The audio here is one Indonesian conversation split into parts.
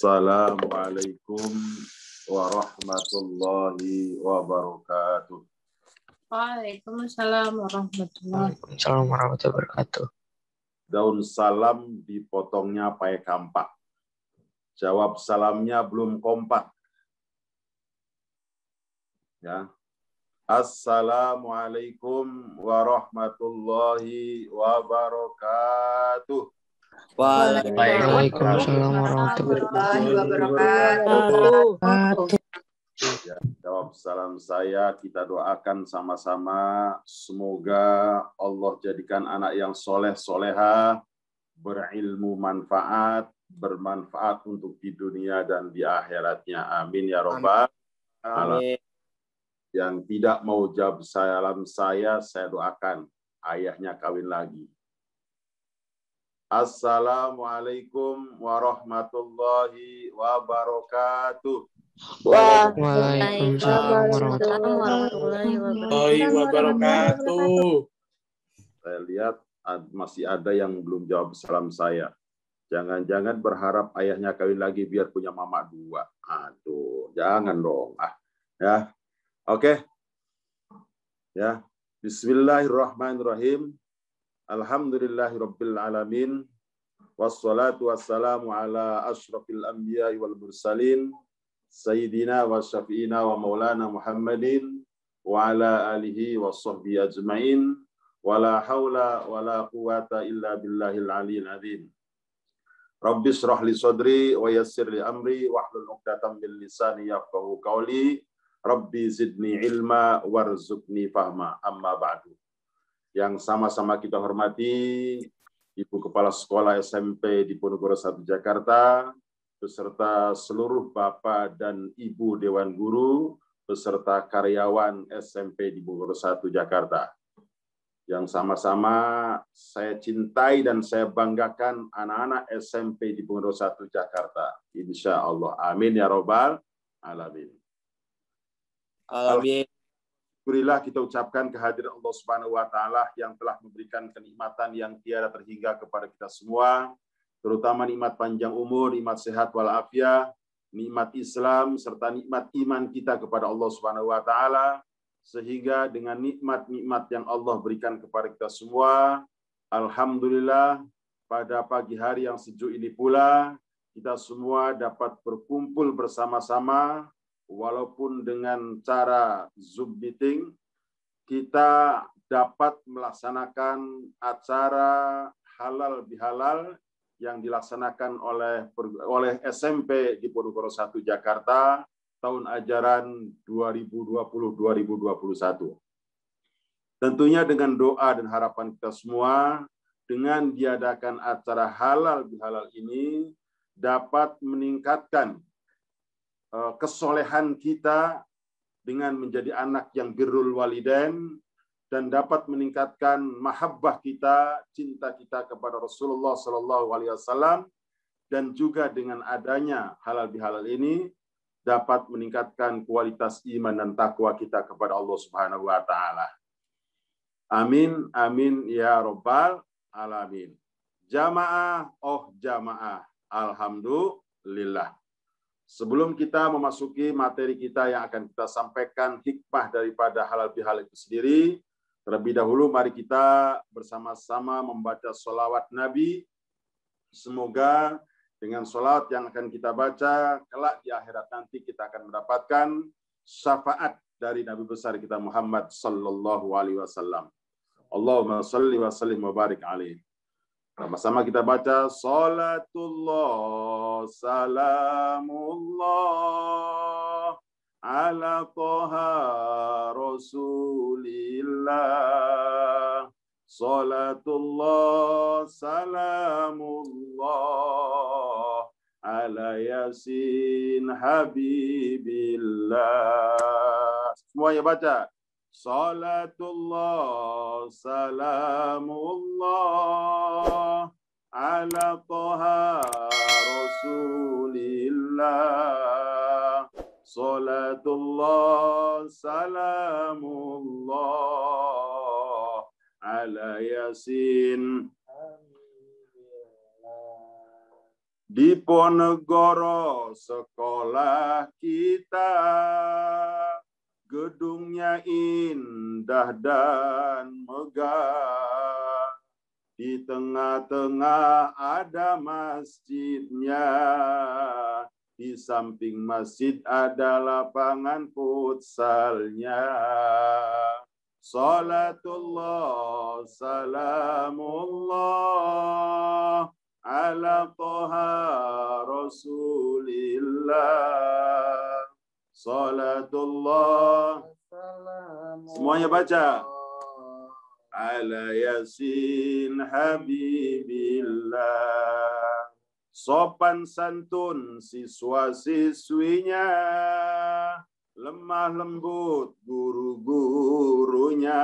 Assalamualaikum warahmatullahi wabarakatuh. Waalaikumsalam warahmatullahi wabarakatuh. Daun salam dipotongnya pakai kampak. Jawab salamnya belum kompak. Ya. Assalamualaikum warahmatullahi wabarakatuh. Waalaikumsalam warahmatullahi wabarakatuh. Ya, jawab salam saya, kita doakan sama-sama semoga Allah jadikan anak yang soleh-soleha, berilmu manfaat, bermanfaat untuk di dunia dan di akhiratnya. Amin ya robbal alamin. Yang tidak mau jawab salam saya doakan ayahnya kawin lagi. Assalamualaikum warahmatullahi wabarakatuh. Waalaikumsalam warahmatullahi wabarakatuh. Saya lihat masih ada yang belum jawab salam saya. Jangan-jangan berharap ayahnya kawin lagi biar punya mama dua. Aduh, jangan dong. Ya. Oke. Ya. Bismillahirrahmanirrahim. Alhamdulillahirabbil alamin. Wassalatu wassalamu ala asyrafil anbiya'i wal mursalin. Sayyidina wa syafi'ina wa maulana Muhammadin wa ala alihi wa sahbihi ajma'in. Wa la hawla wa la quwata illa billahil aliyyil azim. Rabbi shrah li sadri wa yassir li amri wahlul 'uqdatam min lisani yafqahu qawli. Rabbi zidni ilma warzuqni fahma. Amma ba'du. Yang sama-sama kita hormati Ibu Kepala Sekolah SMP di Ponorogo 1 Jakarta, beserta seluruh Bapak dan Ibu Dewan Guru, beserta karyawan SMP di Ponorogo 1 Jakarta. Yang sama-sama saya cintai dan saya banggakan anak-anak SMP di Ponorogo 1 Jakarta. Insya Allah. Amin ya robbal alamin. Alhamdulillah kita ucapkan kehadiran Allah Subhanahu wa taala yang telah memberikan kenikmatan yang tiada terhingga kepada kita semua, terutama nikmat panjang umur, nikmat sehat walafiat, nikmat Islam serta nikmat iman kita kepada Allah Subhanahu wa taala, sehingga dengan nikmat-nikmat yang Allah berikan kepada kita semua, alhamdulillah pada pagi hari yang sejuk ini pula kita semua dapat berkumpul bersama-sama. Walaupun dengan cara Zoom meeting, kita dapat melaksanakan acara halal bihalal yang dilaksanakan oleh SMP di Ponorogo 1 Jakarta tahun ajaran 2020-2021. Tentunya dengan doa dan harapan kita semua, dengan diadakan acara halal bihalal ini dapat meningkatkan kesolehan kita dengan menjadi anak yang birrul walidain dan dapat meningkatkan mahabbah kita, cinta kita kepada Rasulullah SAW, dan juga dengan adanya halal bihalal ini dapat meningkatkan kualitas iman dan takwa kita kepada Allah Subhanahu wa taala. Amin amin ya rabbal alamin. Jamaah alhamdulillah. Sebelum kita memasuki materi kita yang akan kita sampaikan hikmah daripada halal bihalal itu sendiri, terlebih dahulu mari kita bersama-sama membaca sholawat Nabi. Semoga dengan sholawat yang akan kita baca, kelak di akhirat nanti kita akan mendapatkan syafaat dari Nabi besar kita Muhammad sallallahu alaihi wasallam. Allahumma shalli wa sallim wa barik alaihi. Sama-sama kita baca salatullah salamullah ala toha rasulillah. Salatullah salamullah ala yasin habibillah. Semuanya baca. Salatullah salamullah ala toha rasulillah. Salatullah salamullah ala yasin. Diponegoro sekolah kita, gedungnya indah dan megah. Di tengah-tengah ada masjidnya, di samping masjid ada lapangan futsalnya. Salatullah, salamullah, ala toha rasulillah. Salatullah, semuanya baca. Ala yasin habibillah. Sopan santun siswa-siswinya, lemah lembut guru-gurunya,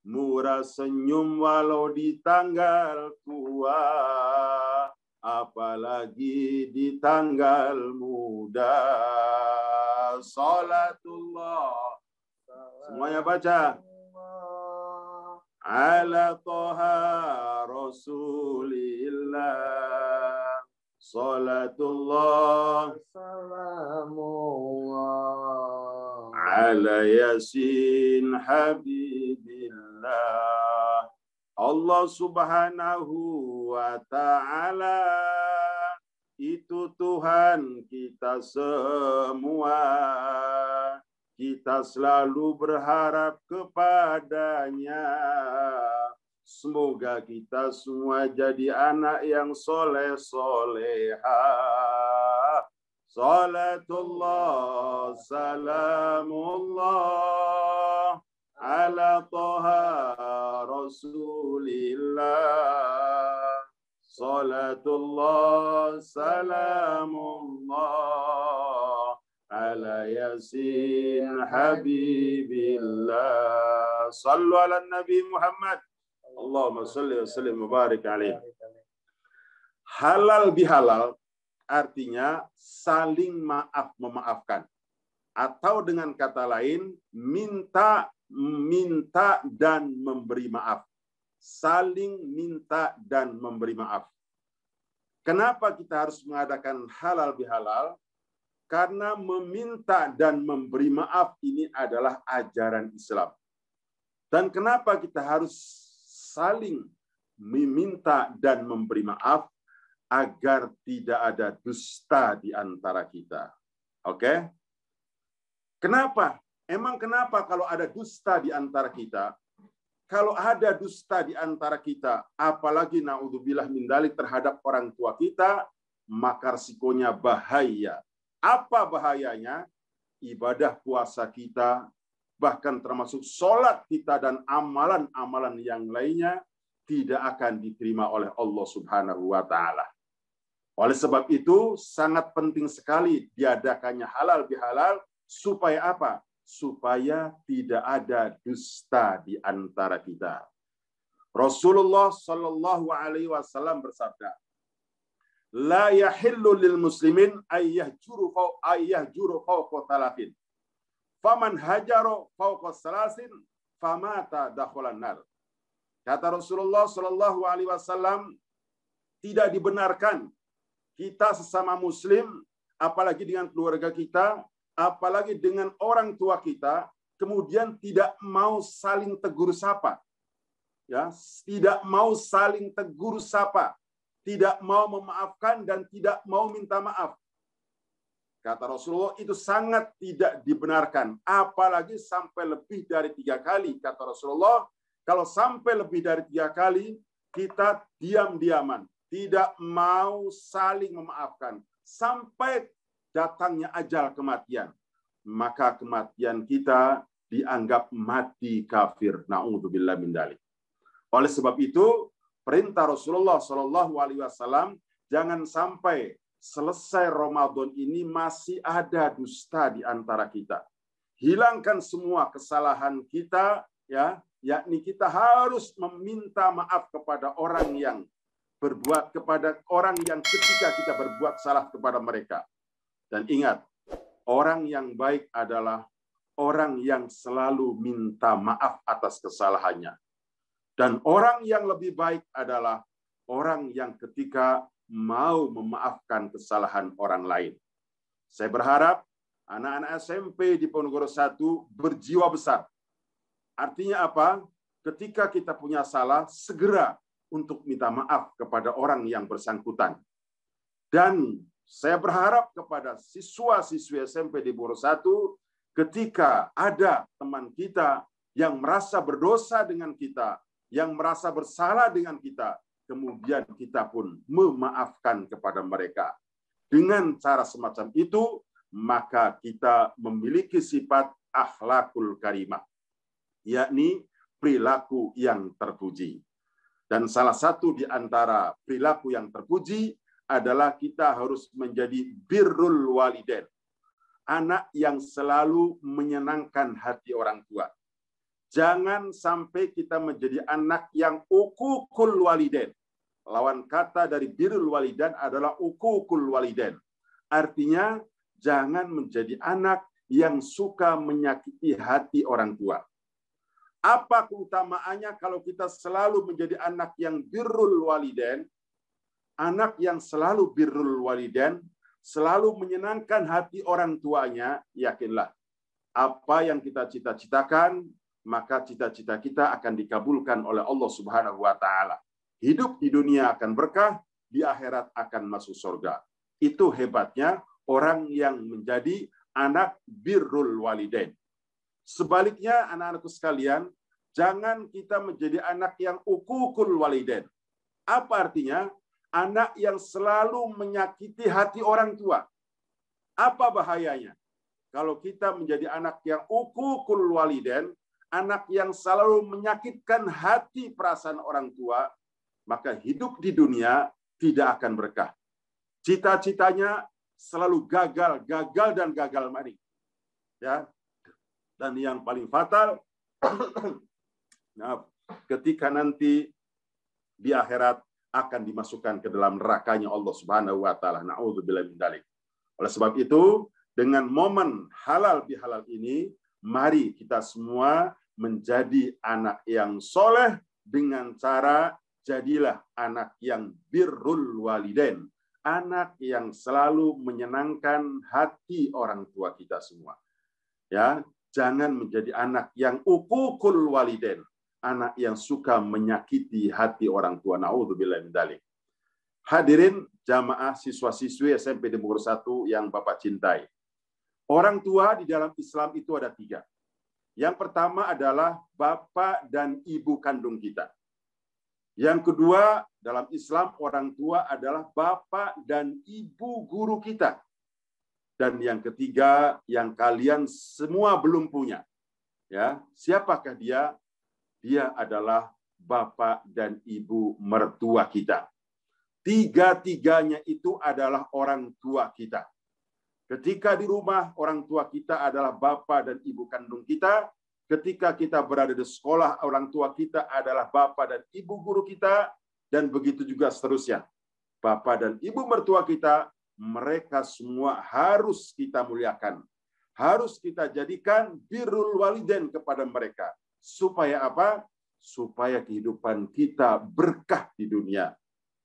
murah senyum walau di tanggal tua, apalagi di tanggal muda. Salatullah, semuanya baca. Ala toha rasulillah. Salatullah, salamullah, ala yasin habibillah. Allah subhanahu wa ta'ala itu Tuhan kita semua. Kita selalu berharap kepadanya. Semoga kita semua jadi anak yang soleh-soleha. Salatullah, salamullah, ala toha rasulillah. Salatullah, salamullah, ala yasin habibillah. Sallu ala Nabi Muhammad. Allahumma salli wa sallim wa barik alaih. Halal bihalal artinya saling maaf memaafkan. Atau dengan kata lain, minta dan memberi maaf. Saling minta dan memberi maaf. Kenapa kita harus mengadakan halal bihalal? Karena meminta dan memberi maaf ini adalah ajaran Islam. Dan kenapa kita harus saling meminta dan memberi maaf? Agar tidak ada dusta di antara kita. Oke? Kenapa? Emang kenapa kalau ada dusta di antara kita? Kalau ada dusta di antara kita, apalagi naudzubillah min dzalik terhadap orang tua kita, maka risikonya bahaya. Apa bahayanya? Ibadah puasa kita, bahkan termasuk sholat kita dan amalan-amalan yang lainnya, tidak akan diterima oleh Allah Subhanahu wa Ta'ala. Oleh sebab itu, sangat penting sekali diadakannya halal bihalal, supaya apa? Supaya tidak ada dusta di antara kita. Rasulullah Shallallahu Alaihi Wasallam bersabda, la yahillu lil muslimin ayyahjuru fawqa thalathin. Faman hajaro fawqa salasin famata dakhalan nar. Kata Rasulullah Shallallahu Alaihi Wasallam, tidak dibenarkan kita sesama muslim, apalagi dengan keluarga kita, apalagi dengan orang tua kita, kemudian tidak mau saling tegur sapa. Ya, tidak mau saling tegur sapa, tidak mau memaafkan dan tidak mau minta maaf. Kata Rasulullah, itu sangat tidak dibenarkan, apalagi sampai lebih dari 3 kali. Kata Rasulullah, kalau sampai lebih dari 3 kali, kita diam-diaman, tidak mau saling memaafkan sampai datangnya ajal kematian, maka kematian kita dianggap mati kafir. Na'udzubillah min dzalik. Oleh sebab itu, perintah Rasulullah Shallallahu Alaihi Wasallam, jangan sampai selesai Ramadan ini masih ada dusta di antara kita. Hilangkan semua kesalahan kita, ya, yakni kita harus meminta maaf kepada orang yang berbuat, kepada orang yang ketika kita berbuat salah kepada mereka. Dan ingat, orang yang baik adalah orang yang selalu minta maaf atas kesalahannya. Dan orang yang lebih baik adalah orang yang ketika mau memaafkan kesalahan orang lain. Saya berharap anak-anak SMP di Ponorogo 1 berjiwa besar. Artinya apa? Ketika kita punya salah, segera untuk minta maaf kepada orang yang bersangkutan. Dan saya berharap kepada siswa-siswi SMP di Ponorogo 1, ketika ada teman kita yang merasa berdosa dengan kita, yang merasa bersalah dengan kita, kemudian kita pun memaafkan kepada mereka. Dengan cara semacam itu, maka kita memiliki sifat akhlakul karimah, yakni perilaku yang terpuji. Dan salah satu di antara perilaku yang terpuji adalah kita harus menjadi birrul walidain, anak yang selalu menyenangkan hati orang tua. Jangan sampai kita menjadi anak yang ukukul walidain. Lawan kata dari birrul walidain adalah ukukul walidain. Artinya jangan menjadi anak yang suka menyakiti hati orang tua. Apa keutamaannya kalau kita selalu menjadi anak yang birrul walidain? Anak yang selalu birrul walidain, selalu menyenangkan hati orang tuanya, yakinlah apa yang kita cita-citakan, maka cita-cita kita akan dikabulkan oleh Allah Subhanahu wa taala. Hidup di dunia akan berkah, di akhirat akan masuk surga. Itu hebatnya orang yang menjadi anak birrul walidain. Sebaliknya, anak-anakku sekalian, jangan kita menjadi anak yang ukukul walidain. Apa artinya? Anak yang selalu menyakiti hati orang tua. Apa bahayanya? Kalau kita menjadi anak yang ukukul walidain, anak yang selalu menyakitkan hati perasaan orang tua, maka hidup di dunia tidak akan berkah. Cita-citanya selalu gagal, dan gagal maning. Ya. Dan yang paling fatal, ketika nanti di akhirat akan dimasukkan ke dalam nerakanya Allah Subhanahu wa taala. Na'udzubillah min dzalik. Oleh sebab itu, dengan momen halal bihalal ini, mari kita semua menjadi anak yang soleh dengan cara jadilah anak yang birrul walidain, anak yang selalu menyenangkan hati orang tua kita semua. Ya, jangan menjadi anak yang ukukul walidain, anak yang suka menyakiti hati orang tua. Na'udzubillah min dzalik. Hadirin jamaah siswa-siswi SMP di Bogor 1 yang Bapak cintai. Orang tua di dalam Islam itu ada 3. Yang pertama adalah bapak dan ibu kandung kita. Yang kedua, dalam Islam orang tua adalah bapak dan ibu guru kita. Dan yang ketiga, yang kalian semua belum punya. Ya, siapakah dia? Dia adalah bapak dan ibu mertua kita. Tiga-tiganya itu adalah orang tua kita. Ketika di rumah, orang tua kita adalah bapak dan ibu kandung kita. Ketika kita berada di sekolah, orang tua kita adalah bapak dan ibu guru kita. Dan begitu juga seterusnya. Bapak dan ibu mertua kita, mereka semua harus kita muliakan. Harus kita jadikan birrul walidain kepada mereka. Supaya apa? Supaya kehidupan kita berkah di dunia.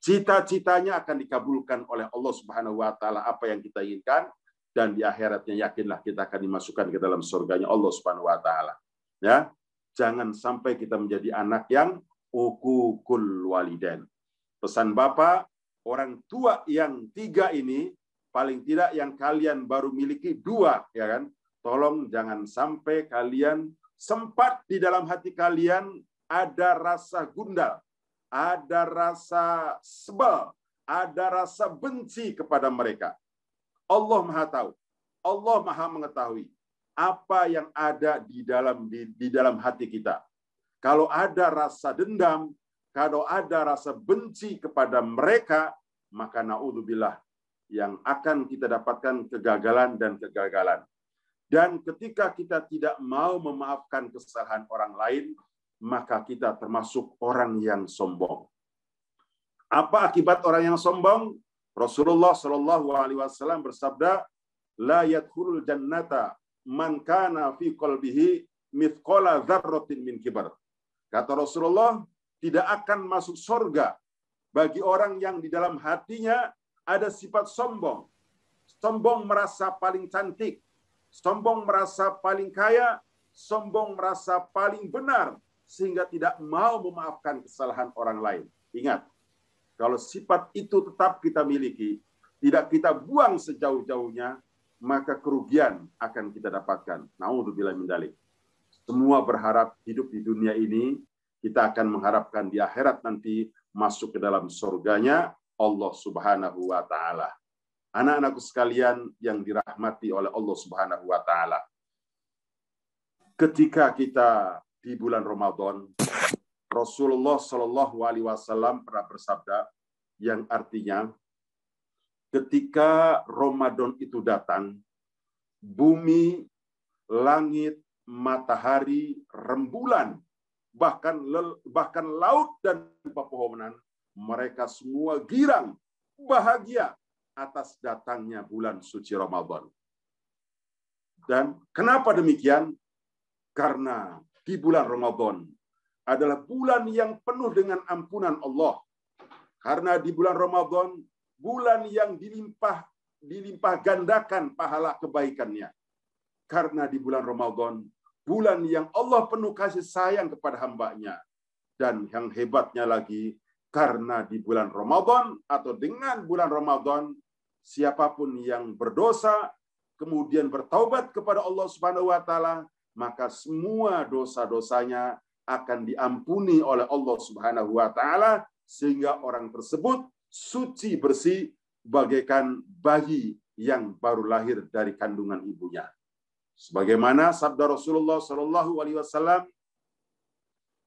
Cita-citanya akan dikabulkan oleh Allah Subhanahu wa taala apa yang kita inginkan, dan di akhiratnya yakinlah kita akan dimasukkan ke dalam surganya Allah Subhanahu wa taala. Ya, jangan sampai kita menjadi anak yang ukukul walidain. Pesan Bapak, orang tua yang 3 ini, paling tidak yang kalian baru miliki 2, ya kan? Tolong jangan sampai kalian sempat di dalam hati kalian ada rasa gundal, ada rasa sebel, ada rasa benci kepada mereka. Allah Maha tahu, Allah Maha mengetahui apa yang ada di dalam hati kita. Kalau ada rasa dendam, kalau ada rasa benci kepada mereka, maka naudzubillah yang akan kita dapatkan kegagalan dan kegagalan. Dan ketika kita tidak mau memaafkan kesalahan orang lain, maka kita termasuk orang yang sombong. Apa akibat orang yang sombong? Rasulullah Shallallahu Alaihi Wasallam bersabda, "La yadkhulul jannata man kana fi qalbihi mithqala dzarratin min kibar." Kata Rasulullah, tidak akan masuk surga bagi orang yang di dalam hatinya ada sifat sombong. Sombong merasa paling cantik, sombong merasa paling kaya, sombong merasa paling benar, sehingga tidak mau memaafkan kesalahan orang lain. Ingat, kalau sifat itu tetap kita miliki, tidak kita buang sejauh-jauhnya, maka kerugian akan kita dapatkan. Na'udzubillah min dzalik. Semua berharap hidup di dunia ini, kita akan mengharapkan di akhirat nanti masuk ke dalam surganya Allah Subhanahu wa Ta'ala. Anak-anakku sekalian yang dirahmati oleh Allah Subhanahu wa Ta'ala. Ketika kita di bulan Ramadan, Rasulullah Shallallahu Alaihi Wasallam pernah bersabda yang artinya, ketika Ramadan itu datang, bumi, langit, matahari, rembulan, bahkan laut dan pepohonan, mereka semua girang, bahagia atas datangnya bulan suci Ramadan. Dan kenapa demikian? Karena di bulan Ramadan adalah bulan yang penuh dengan ampunan Allah. Karena di bulan Ramadan, bulan yang dilimpah gandakan pahala kebaikannya. Karena di bulan Ramadan, bulan yang Allah penuh kasih sayang kepada hambanya. Dan yang hebatnya lagi, karena di bulan Ramadan atau dengan bulan Ramadan, siapapun yang berdosa, kemudian bertaubat kepada Allah Subhanahu wa Ta'ala, maka semua dosa-dosanya akan diampuni oleh Allah Subhanahu wa Ta'ala, sehingga orang tersebut suci bersih bagaikan bayi yang baru lahir dari kandungan ibunya. Sebagaimana sabda Rasulullah Shallallahu Alaihi Wasallam,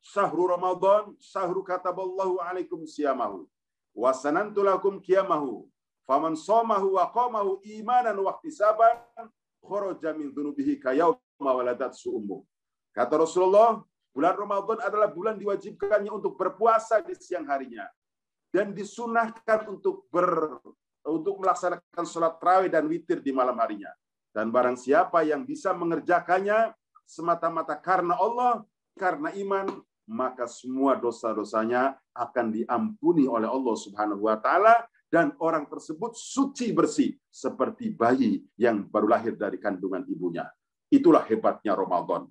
"Syahrul Ramadan, syahru kataballahu alaikum siyamahu, wa sanantu lakum qiyamahu, faman shamahu wa qamahu imanan wa ihtisaban, kharaja min dzunubihi kayauma waladat ummuh." Kata Rasulullah, bulan Ramadan adalah bulan diwajibkannya untuk berpuasa di siang harinya dan disunahkan untuk melaksanakan sholat tarawih dan witir di malam harinya. Dan barang siapa yang bisa mengerjakannya semata-mata karena Allah, karena iman, maka semua dosa-dosanya akan diampuni oleh Allah Subhanahu wa Ta'ala, dan orang tersebut suci bersih seperti bayi yang baru lahir dari kandungan ibunya. Itulah hebatnya Ramadan.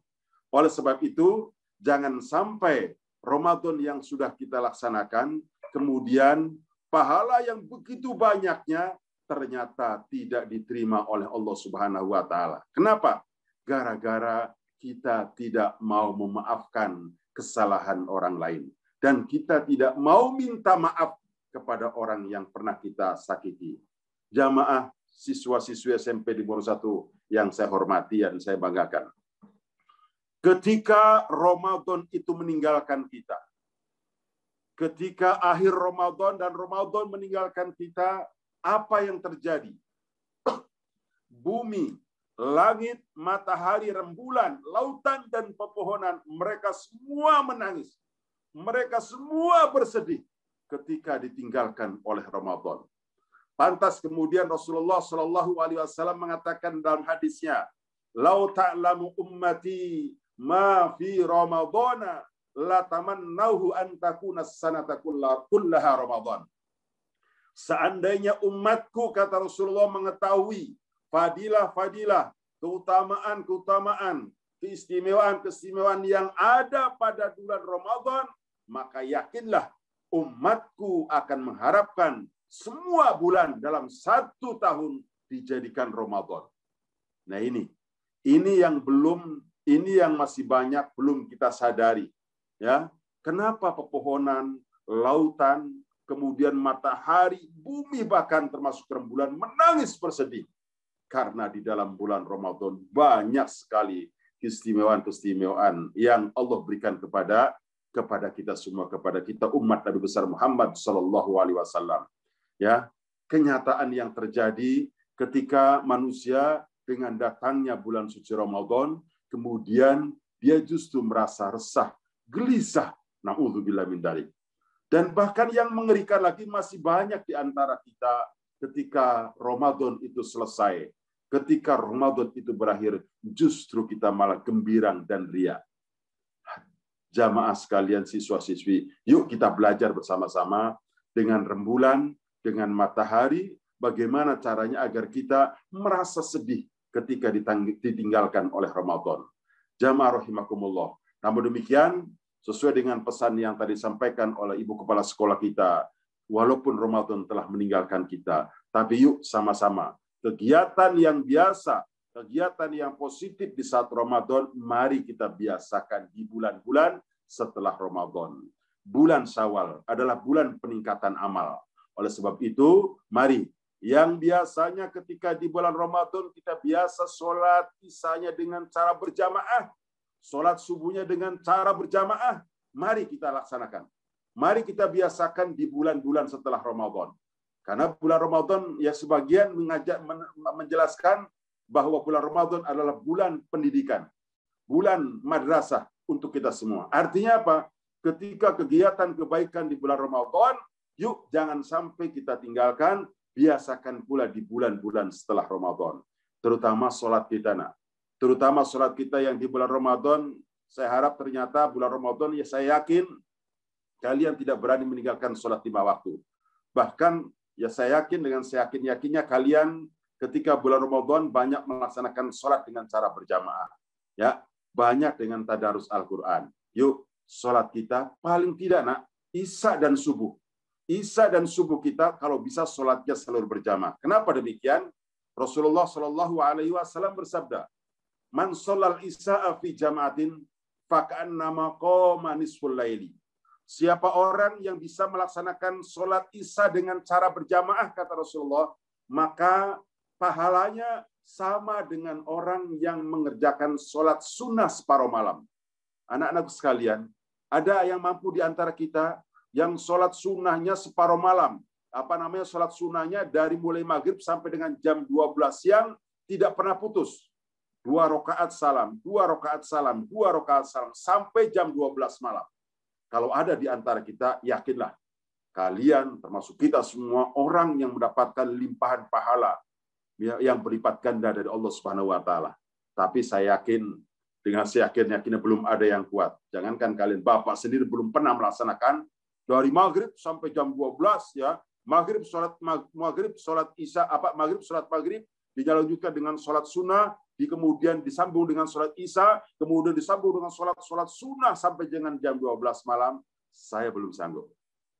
Oleh sebab itu, jangan sampai Ramadan yang sudah kita laksanakan, kemudian pahala yang begitu banyaknya ternyata tidak diterima oleh Allah Subhanahu wa Ta'ala. Kenapa? Gara-gara kita tidak mau memaafkan kesalahan orang lain. Dan kita tidak mau minta maaf kepada orang yang pernah kita sakiti. Jamaah siswa-siswi SMP di Pondok 1 yang saya hormati dan saya banggakan. Ketika Ramadan itu meninggalkan kita, ketika akhir Ramadan dan Ramadan meninggalkan kita, apa yang terjadi? Bumi, langit, matahari, rembulan, lautan, dan pepohonan, mereka semua menangis. Mereka semua bersedih ketika ditinggalkan oleh Ramadan. Pantas kemudian Rasulullah Shallallahu Alaihi Wasallam mengatakan dalam hadisnya, "Lau ta'lamu ummati ma fi Ramadana la tamannauhu an takuna sanata kullaha Ramadan." Seandainya umatku, kata Rasulullah, mengetahui fadilah-fadilah, keutamaan-keutamaan, keistimewaan-keistimewaan yang ada pada bulan Ramadan, maka yakinlah umatku akan mengharapkan semua bulan dalam 1 tahun dijadikan Ramadan. Nah ini yang masih banyak belum kita sadari. Ya, kenapa pepohonan, lautan, kemudian matahari, bumi, bahkan termasuk rembulan menangis bersedih? Karena di dalam bulan Ramadan banyak sekali keistimewaan-keistimewaan yang Allah berikan kepada kita semua, kepada kita umat Nabi besar Muhammad Sallallahu Alaihi Wasallam. Ya, kenyataan yang terjadi ketika manusia dengan datangnya bulan suci Ramadan, kemudian dia justru merasa resah, gelisah. Na'udzubillah min dzalik. Dan bahkan yang mengerikan lagi, masih banyak di antara kita ketika Ramadan itu selesai, ketika Ramadan itu berakhir, justru kita malah gembirang dan riak. Jamaah sekalian, siswa-siswi, yuk kita belajar bersama-sama dengan rembulan, dengan matahari, bagaimana caranya agar kita merasa sedih ketika ditinggalkan oleh Ramadan. Jamaah rahimakumullah. Namun demikian, sesuai dengan pesan yang tadi disampaikan oleh Ibu Kepala Sekolah kita, walaupun Ramadan telah meninggalkan kita, tapi yuk sama-sama kegiatan yang biasa, kegiatan yang positif di saat Ramadan, mari kita biasakan di bulan-bulan setelah Ramadan. Bulan Syawal adalah bulan peningkatan amal. Oleh sebab itu, mari yang biasanya ketika di bulan Ramadan kita biasa sholat isanya dengan cara berjamaah, sholat subuhnya dengan cara berjamaah, mari kita laksanakan. Mari kita biasakan di bulan-bulan setelah Ramadan. Karena bulan Ramadan ya sebagian menjelaskan bahwa bulan Ramadan adalah bulan pendidikan, bulan madrasah untuk kita semua. Artinya apa? Ketika kegiatan kebaikan di bulan Ramadan, yuk jangan sampai kita tinggalkan, biasakan pula di bulan-bulan setelah Ramadan. Terutama sholat kita, nak. Terutama sholat kita yang di bulan Ramadan, saya harap ternyata bulan Ramadan, ya saya yakin kalian tidak berani meninggalkan sholat 5 waktu. Bahkan ya saya yakin dengan seyakin-yakinnya kalian ketika bulan Ramadan banyak melaksanakan sholat dengan cara berjamaah. Ya, banyak dengan tadarus Al-Quran. Yuk, sholat kita paling tidak, nak, Isya dan subuh. Isya dan subuh kita kalau bisa sholatnya selalu berjamaah. Kenapa demikian? Rasulullah Shallallahu Alaihi Wasallam bersabda, "Man sholal isya'a fi jama'atin, faka'annama qama nisful laili." Siapa orang yang bisa melaksanakan sholat isya dengan cara berjamaah, kata Rasulullah, maka pahalanya sama dengan orang yang mengerjakan sholat sunnah separuh malam. Anak-anakku sekalian, ada yang mampu di antara kita yang sholat sunnahnya separuh malam. Sholat sunnahnya dari mulai maghrib sampai dengan jam 12 siang, tidak pernah putus. 2 rakaat salam, 2 rakaat salam, 2 rakaat salam, sampai jam 12 malam. Kalau ada di antara kita, yakinlah, kalian termasuk kita semua orang yang mendapatkan limpahan pahala yang berlipat ganda dari Allah Subhanahu wa taala. Tapi saya yakin, dengan seyakin-yakinnya belum ada yang kuat. Jangankan kalian, Bapak sendiri belum pernah melaksanakan dari maghrib sampai jam 12 ya. Maghrib sholat isya, maghrib sholat maghrib dilanjutkan dengan sholat sunnah, kemudian disambung dengan sholat isya, kemudian disambung dengan sholat sunnah sampai dengan jam 12 malam. Saya belum sanggup.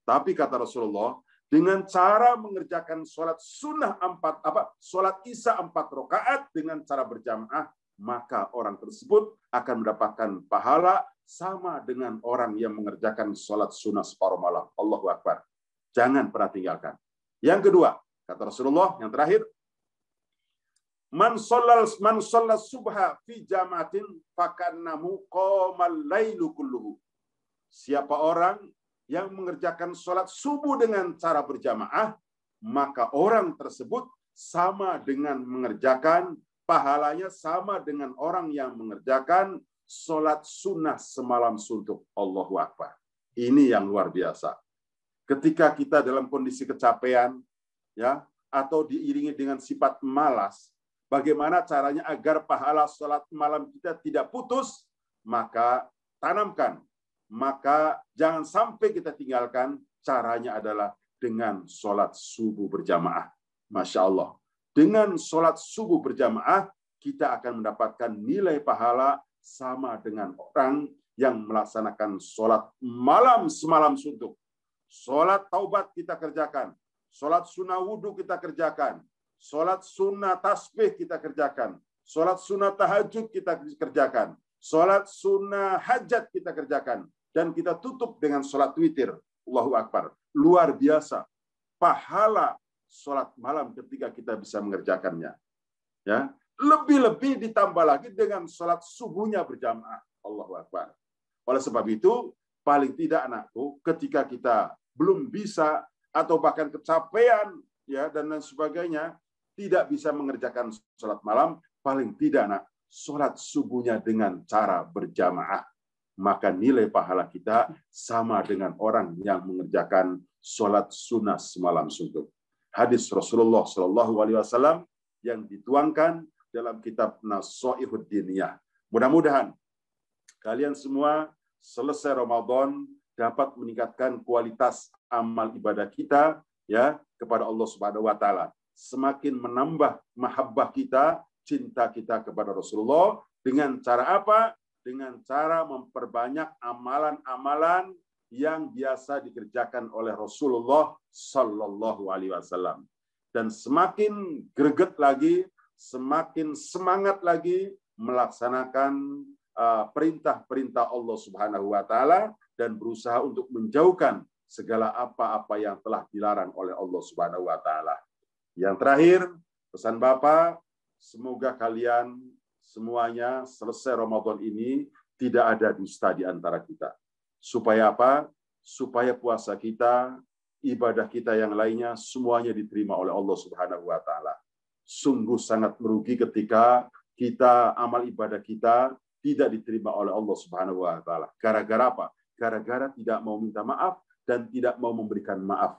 Tapi kata Rasulullah, dengan cara mengerjakan sholat sunnah sholat isya 4 rakaat dengan cara berjamaah, maka orang tersebut akan mendapatkan pahala sama dengan orang yang mengerjakan sholat sunnah separuh malam. Allahu Akbar. Jangan pernah tinggalkan. Yang kedua, kata Rasulullah, yang terakhir, Man shallal subha fi jama'atin fakannahu qamal lailu kulluhu. Siapa orang yang mengerjakan sholat subuh dengan cara berjamaah, maka orang tersebut sama dengan mengerjakan, pahalanya sama dengan orang yang mengerjakan sholat sunnah semalam suntuk. Allahu Akbar. Ini yang luar biasa. Ketika kita dalam kondisi kecapean, ya, atau diiringi dengan sifat malas, bagaimana caranya agar pahala sholat malam kita tidak putus? Maka tanamkan. Maka jangan sampai kita tinggalkan. Caranya adalah dengan sholat subuh berjamaah. Masya Allah. Dengan sholat subuh berjamaah, kita akan mendapatkan nilai pahala sama dengan orang yang melaksanakan sholat malam semalam suntuk. Sholat taubat kita kerjakan. Sholat sunnah wudhu kita kerjakan. Sholat sunnah tasbih kita kerjakan. Sholat sunnah tahajud kita kerjakan. Sholat sunnah hajat kita kerjakan. Dan kita tutup dengan sholat witir. Allahu Akbar. Luar biasa. Pahala sholat malam ketika kita bisa mengerjakannya. Ya, lebih-lebih ditambah lagi dengan sholat subuhnya berjamaah. Allahu Akbar. Oleh sebab itu, paling tidak anakku, ketika kita belum bisa atau bahkan kecapean ya dan lain sebagainya, tidak bisa mengerjakan sholat malam, paling tidak anak, sholat subuhnya dengan cara berjamaah. Maka nilai pahala kita sama dengan orang yang mengerjakan sholat sunnah semalam suntuk. Hadis Rasulullah SAW yang dituangkan dalam kitab Nasoihud Diniyah. Mudah-mudahan kalian semua selesai Ramadan dapat meningkatkan kualitas amal ibadah kita ya kepada Allah Subhanahu wa taala. Semakin menambah mahabbah kita, cinta kita kepada Rasulullah dengan cara apa? Dengan cara memperbanyak amalan-amalan yang biasa dikerjakan oleh Rasulullah Sallallahu Alaihi Wasallam. Dan semakin greget lagi, semakin semangat lagi melaksanakan perintah-perintah Allah Subhanahu wa taala dan berusaha untuk menjauhkan segala apa-apa yang telah dilarang oleh Allah Subhanahu wa taala. Yang terakhir, pesan Bapak, semoga kalian semuanya selesai Ramadan ini tidak ada dusta di antara kita. Supaya apa? Supaya puasa kita, ibadah kita yang lainnya semuanya diterima oleh Allah Subhanahu wa taala. Sungguh sangat merugi ketika kita amal ibadah kita tidak diterima oleh Allah Subhanahu wa taala. Gara-gara apa? Gara-gara tidak mau minta maaf dan tidak mau memberikan maaf.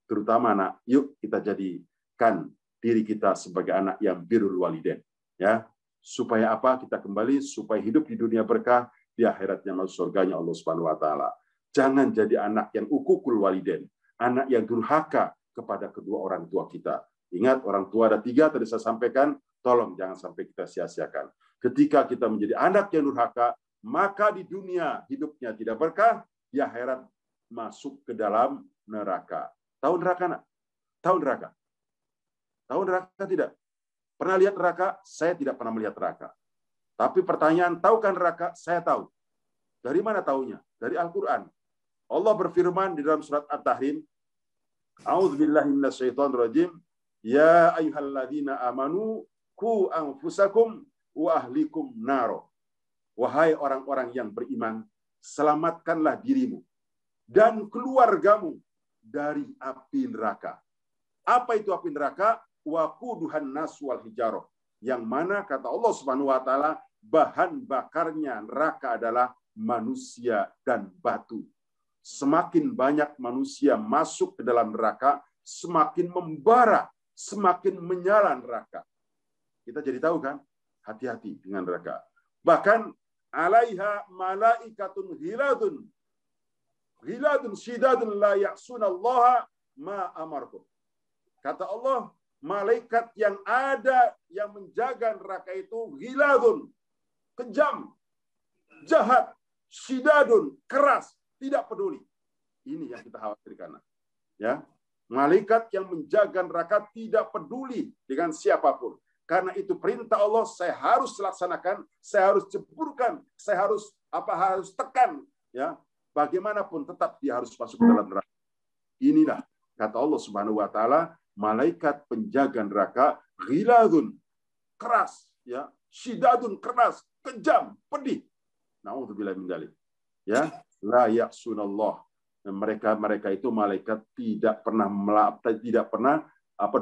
Terutama anak, yuk kita jadikan diri kita sebagai anak yang birrul walidain, ya. Supaya apa? Kita kembali supaya hidup di dunia berkah, di akhiratnya masuk surganya Allah Subhanahu wa taala. Jangan jadi anak yang ukukul walidain, anak yang durhaka kepada kedua orang tua kita. Ingat, orang tua ada 3 tadi saya sampaikan, tolong jangan sampai kita sia-siakan. Ketika kita menjadi anak yang durhaka, maka di dunia hidupnya tidak berkah, di akhirat masuk ke dalam neraka. Tahu neraka, nak? Tahu neraka? Tahu neraka tidak? Pernah lihat neraka? Saya tidak pernah melihat neraka. Tapi pertanyaan, tahukah neraka? Saya tahu. Dari mana taunya? Dari Al-Quran. Allah berfirman di dalam surat At-Tahrim, A'udzubillahi minasyaitonirrajim, Ya ayyuhalladzina amanu qu anfusakum wa ahlikum naro. Wahai orang-orang yang beriman, selamatkanlah dirimu dan keluargamu dari api neraka. Apa itu api neraka? Waquduhan nas wal hijarah. Yang mana kata Allah Subhanahu wa taala, bahan bakarnya neraka adalah manusia dan batu. Semakin banyak manusia masuk ke dalam neraka, semakin membara, semakin menyala neraka. Kita jadi tahu kan? Hati-hati dengan neraka. Bahkan alaiha malaikatun ghiladun syidadun la ya'sunallaha ma amarkum. Kata Allah, malaikat yang ada yang menjaga neraka itu ghiladun, kejam, jahat, syidadun, keras, tidak peduli. Ini yang kita khawatirkan. Ya. Malaikat yang menjaga neraka tidak peduli dengan siapapun. Karena itu perintah Allah, saya harus laksanakan, saya harus ceburkan, saya harus tekan, ya. Bagaimanapun tetap dia harus masuk ke dalam neraka. Inilah kata Allah Subhanahu wa taala, malaikat penjaga neraka ghiladun, keras, ya, syidadun, keras, kejam, pedih. Nauzubillahi min dzalik. Ya, la ya'sunallah. Mereka itu malaikat tidak pernah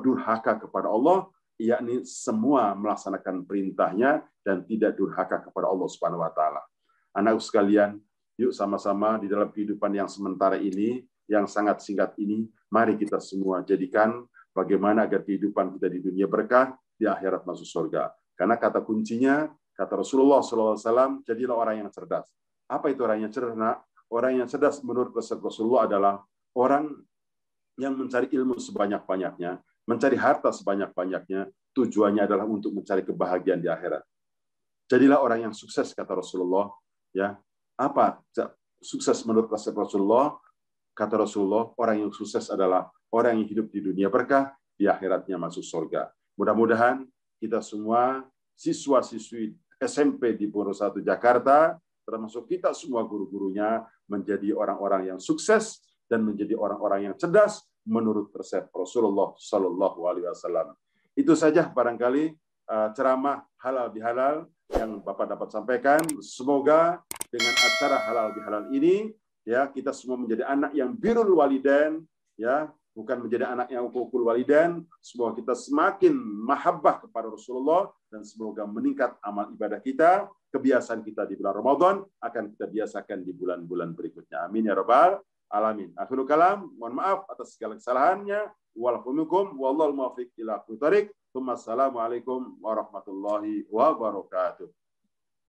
durhaka kepada Allah, yakni semua melaksanakan perintahnya dan tidak durhaka kepada Allah Subhanahu wa taala. Anak sekalian, yuk sama-sama di dalam kehidupan yang sementara ini, yang sangat singkat ini, mari kita semua jadikan bagaimana agar kehidupan kita di dunia berkah, di akhirat masuk surga. Karena kata kuncinya, kata Rasulullah SAW, jadilah orang yang cerdas. Apa itu orang yang cerdas, nak? Orang yang cerdas menurut Rasulullah adalah orang yang mencari ilmu sebanyak-banyaknya, mencari harta sebanyak-banyaknya, tujuannya adalah untuk mencari kebahagiaan di akhirat. Jadilah orang yang sukses, kata Rasulullah. Ya, apa sukses menurut Rasulullah? Kata Rasulullah, orang yang sukses adalah orang yang hidup di dunia berkah, di akhiratnya masuk surga. Mudah-mudahan kita semua siswa-siswi SMP di Pondok 1 Jakarta, termasuk kita semua guru-gurunya, menjadi orang-orang yang sukses dan menjadi orang-orang yang cerdas menurut resep Rasulullah Sallallahu Alaihi Wasallam. Itu saja barangkali ceramah halal bihalal yang Bapak dapat sampaikan. Semoga dengan acara halal bihalal ini, ya, kita semua menjadi anak yang birrul walidain, ya, bukan menjadi anak yang ukukul walidain. Semoga kita semakin mahabbah kepada Rasulullah dan semoga meningkat amal ibadah kita. Kebiasaan kita di bulan Ramadan akan kita biasakan di bulan-bulan berikutnya. Amin ya rabbal alamin. Akhirul kalam, mohon maaf atas segala kesalahannya. Wallahul muwaffiq ila aqwamit thoriq. Assalamualaikum warahmatullahi wabarakatuh.